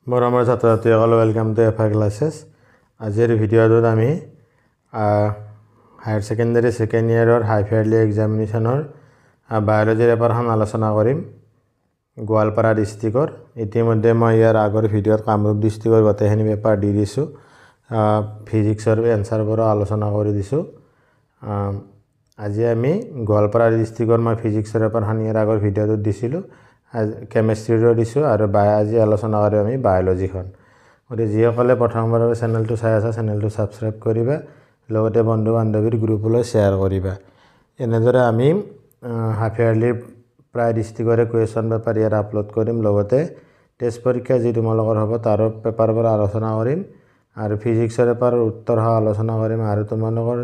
মৰমৰ ছাত্ৰ-ছাত্ৰীসকল welcome to FI ক্লাसेस। আজিৰ ভিডিঅ'টোত আমি হায়াৰ সেকেন্ডাৰী সেকেন্ড ইয়াৰৰ হাফ ইয়াৰলি এক্সামিনেশ্যনৰ বায়োলজি পেপাৰখন আলোচনা কৰিম গোৱালপাৰা ডিষ্ট্ৰিক্টৰ। ইতিমধ্যে মই ইয়াৰ আগৰ ভিডিঅ'ত কামৰূপ ডিষ্ট্ৰিক্টৰ গোটেইখিনি পেপাৰ দি দিছোঁ, ফিজিক্সৰ এনচাৰবোৰ আলোচনা কৰি দিছোঁ। আজি আমি গোৱালপাৰা ডিষ্ট্ৰিক্টৰ মই ফিজিক্সৰ পেপাৰখন ইয়াৰ আগৰ ভিডিঅ'টোত দিছিলোঁ, কেমেষ্ট্ৰিৰো দিছোঁ আৰু আজি আলোচনা কৰিম আমি বায়োলজিখন। গতিকে যিসকলে প্ৰথমবাৰৰ চেনেলটো চাই আছা চেনেলটো ছাবস্ক্ৰাইব কৰিবা, লগতে বন্ধু বান্ধৱীৰ গ্ৰুপলৈ শ্বেয়াৰ কৰিবা। এনেদৰে আমি হাফ ইয়াৰলিৰ প্ৰায় ডিষ্ট্ৰিক্টৰে কুৱেশ্যন পেপাৰ ইয়াত আপলোড কৰিম, লগতে টেষ্ট পৰীক্ষা যি তোমালোকৰ হ'ব তাৰো পেপাৰবোৰ আলোচনা কৰিম আৰু ফিজিক্সৰ পেপাৰৰ উত্তৰ আলোচনা কৰিম। আৰু তোমালোকৰ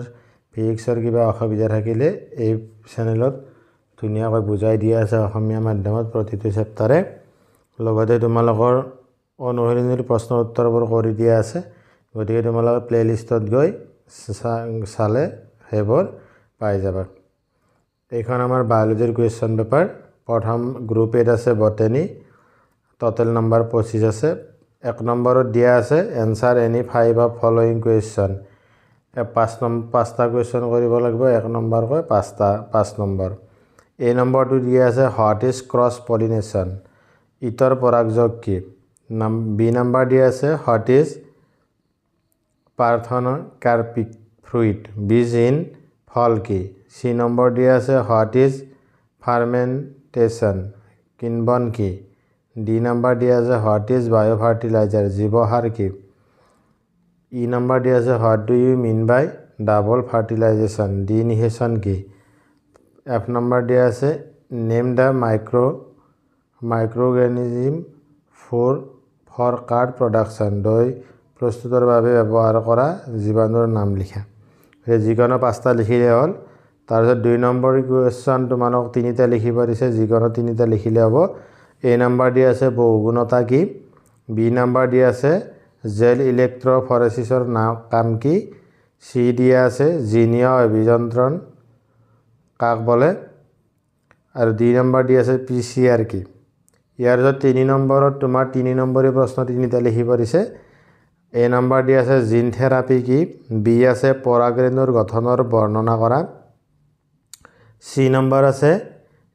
ফিজিক্সৰ কিবা অসুবিধা থাকিলে এই চেনেলত ধুনীয়াকৈ বুজাই দিয়া আছে অসমীয়া মাধ্যমত প্ৰতিটো চেপ্টাৰে, লগতে তোমালোকৰ অনুশীলনীৰ প্ৰশ্ন উত্তৰবোৰ কৰি দিয়া আছে। গতিকে তোমালোকে প্লেলিষ্টত গৈ চালে সেইবোৰ পাই যাবা। এইখন আমাৰ বায়োলজিৰ কুৱেশ্যন পেপাৰ। প্ৰথম গ্ৰুপ 8 আছে বটেনী, টোটেল নম্বৰ 25 আছে। 1 নম্বৰত দিয়া আছে answer any 5 of following question. 5টা কুৱেশ্যন কৰিব লাগিব, 1 নম্বৰকৈ 5 নম্বৰ। এই নম্বৰটো দিয়া আছে হোৱাট ইজ ক্ৰছ পলিনেশ্যন, ইতৰ পৰাগযোগ কি। বি নম্বৰ দিয়া আছে হোৱাট ইজ পাৰ্থেন'কাৰ্পিক ফ্ৰুইট, বীজ ইন ফল কি। চি নম্বৰ দিয়া আছে হোৱাট ইজ ফাৰ্মেণ্টেশ্যন, কিণৱন কি। ডি নম্বৰ দিয়া আছে হোৱাট ইজ বায়'ফাৰ্টিলাইজাৰ, জীৱসাৰ কি। ই নম্বৰ দিয়া আছে what do you mean by double fertilisation, ডিনিহেশ্যন কি। এফ নম্বৰ দিয়া আছে name the microorganism for curd production, দৈ প্ৰস্তুতৰ বাবে ব্যৱহাৰ কৰা জীৱাণুৰ নাম লিখা। যিকোনো 5টা লিখিলে হ'ল। তাৰপিছত 2 নম্বৰ কুৱেশ্যন তোমালোক 3টা লিখিব দিছে, যিকোনো 3টা লিখিলে হ'ব। এ নম্বৰ দিয়া আছে বহুগুণতা কি। বি নম্বৰ দিয়া আছে জেল ইলেক্ট্ৰফৰেচিছৰ কাম কি। চি দিয়া আছে জিনীয় অভিযন্ত্ৰণ কাক বোলে। আৰু ডি নম্বৰ দিয়া আছে PCR কি। ইয়াৰ পিছত 3 নম্বৰত তোমাৰ 3 নম্বৰী প্ৰশ্ন 3টা লিখিব দিছে। এ নম্বৰ দিয়া আছে জিন থেৰাপি কি। বি আছে পৰাগৰেণুৰ গঠনৰ বৰ্ণনা কৰা। চি নম্বৰ আছে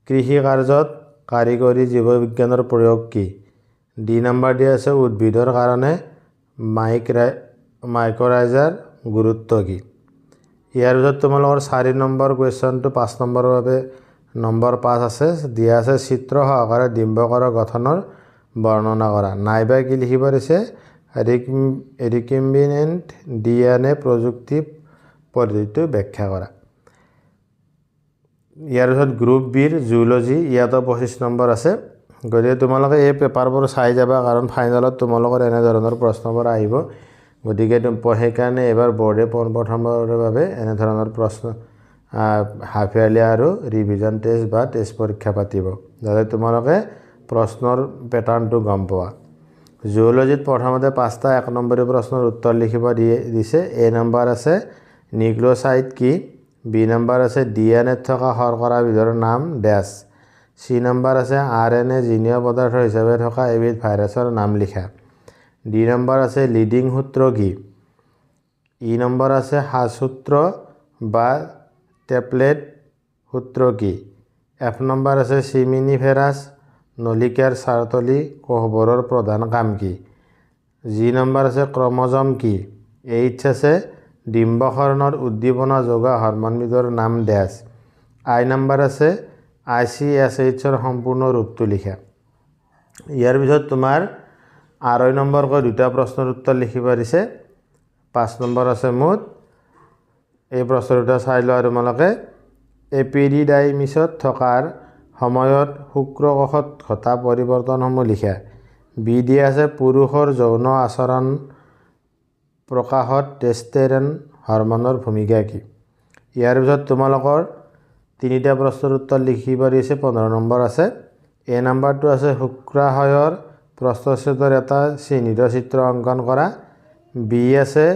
কৃষি কাৰ্যত কাৰিকৰী জীৱবিজ্ঞানৰ প্ৰয়োগ কি। ডি নম্বৰ দিয়া আছে উদ্ভিদৰ কাৰণে মাইক্ৰ'ৰাইজাৰ গুৰুত্ব কি। ইয়াৰ পিছত তোমালোকৰ 4 নম্বৰ কুৱেশ্যনটো 5 নম্বৰৰ বাবে নম্বৰ 5 আছে, দিয়া আছে চিত্ৰ সহকাৰে ডিম্বকৰ গঠনৰ বৰ্ণনা কৰা। নাইবা কি লিখিব দিছে ৰিকম্বিনেণ্ট DNA প্ৰযুক্তি পদ্ধতিটো ব্যাখ্যা কৰা। ইয়াৰ পিছত গ্ৰুপ বিৰ জুলজি, ইয়াতো 25 নম্বৰ আছে। গতিকে তোমালোকে এই পেপাৰবোৰ চাই যাবা, কাৰণ ফাইনেলত তোমালোকৰ এনেধৰণৰ প্ৰশ্নবোৰ আহিব। গতিকে সেইকাৰণে এইবাৰ বৰ্ডে প্ৰথমবাৰৰ বাবে এনেধৰণৰ প্ৰশ্ন হাফ ইয়াৰলি আৰু ৰিভিজন টেষ্ট বা টেষ্ট পৰীক্ষা পাতিব, যাতে তোমালোকে প্ৰশ্নৰ পেটাৰ্ণটো গম পোৱা। জুলজিত প্ৰথমতে 5টা 1 নম্বৰী প্ৰশ্নৰ উত্তৰ লিখিব দিছে। এ নম্বৰ আছে নিউক্লিঅ'চাইড কি। বি নম্বৰ আছে DNA থকা শৰ্কৰাবিধৰ নাম ডেছ। চি নম্বৰ আছে RNA জিনীয় পদাৰ্থ হিচাপে থকা এবিধ ভাইৰাছৰ নাম লিখা। ডি নম্বৰ আছে লিডিং সূত্ৰ কি। ই নম্বৰ আছে সাজসূত্ৰ বা টেপলেট সূত্ৰ কি। এফ নম্বৰ আছে চিমিনিফেৰাছ নলিকাৰ চাৰ্টলি কোষবোৰৰ প্ৰধান কাম কি। জি নম্বৰ আছে ক্ৰম'জম কি। এইচ আছে ডিম্বকৰণৰ উদ্দীপনা যোগা হৰম'নবিধৰ নাম ডেছ। আই নম্বৰ আছে ICSHৰ সম্পূৰ্ণ ৰূপটো লিখা। ইয়াৰ পিছত তোমাৰ 2 নম্বৰকৈ 2টা প্ৰশ্নৰ উত্তৰ লিখিব দিছে। 5 নম্বৰ আছে মুঠ। এই প্ৰশ্ন দুটা চাই লোৱা তোমালোকে। এপিডিডাইমিছত থকাৰ সময়ত শুক্ৰকোষত ঘটা পৰিৱৰ্তনসমূহ লিখা। বি দিয়া আছে পুৰুষৰ যৌন আচৰণ প্ৰকাশত টেষ্টেৰন হৰম'নৰ ভূমিকা কি। ইয়াৰ পিছত তোমালোকৰ 3টা প্ৰশ্নৰ উত্তৰ লিখিব দিছে, 15 নম্বৰ আছে। এ নম্বৰটো আছে শুক্ৰাশয়ৰ প্ৰস্থচ্ছেদৰ এটা চিহ্নিত চিত্ৰ অংকন কৰা। বি আছে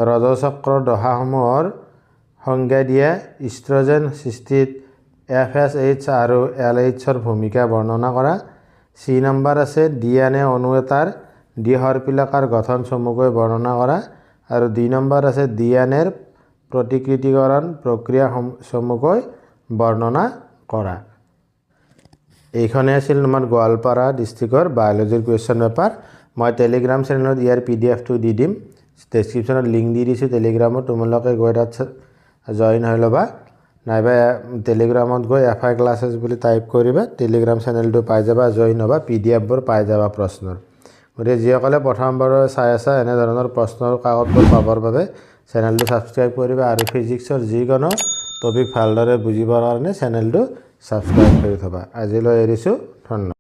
ৰজচক্ৰৰ দশাসমূহৰ সংজ্ঞা দিয়া। ইষ্ট্ৰজেন সৃষ্টিত FSH আৰু LHৰ ভূমিকা বৰ্ণনা কৰা। চি নম্বৰ আছে DNA অণু এটাৰ দ্বিহৰপিলাকাৰ গঠন চমুকৈ বৰ্ণনা কৰা আৰু 2 নম্বৰ আছে ডিএনএৰ প্ৰতিকৃতিকৰণ প্ৰক্ৰিয়া চমুকৈ বৰ্ণনা কৰা। এইখনে আছিল তোমাৰ গোৱালপাৰা ডিষ্ট্ৰিক্টৰ বায়োলজিৰ কুৱেশ্যন পেপাৰ। মই টেলিগ্ৰাম চেনেলত ইয়াৰ পিডিএফটো দি দিম, ডেছক্ৰিপশ্যনত লিংক দি দিছোঁ টেলিগ্ৰামত, তোমালোকে গৈ তাত জইন হৈ ল'বা, নাইবা টেলিগ্ৰামত গৈ FI ক্লাছেছ বুলি টাইপ কৰিবা, টেলিগ্ৰাম চেনেলটো পাই যাবা, জইন হ'বা, পিডিএফবোৰ পাই যাবা প্ৰশ্নৰ। গতিকে যিসকলে প্ৰথমবাৰ চাই আছা এনেধৰণৰ প্ৰশ্নৰ কাকতবোৰ পাবৰ বাবে চেনেলটো ছাবস্ক্ৰাইব কৰিবা আৰু ফিজিক্সৰ যিকোনো টপিক ভালদৰে বুজিবৰ কাৰণে চেনেলটো ছাবস্ক্ৰাইব কৰি থ'বা। আজিলৈ এৰিছোঁ, ধন্যবাদ।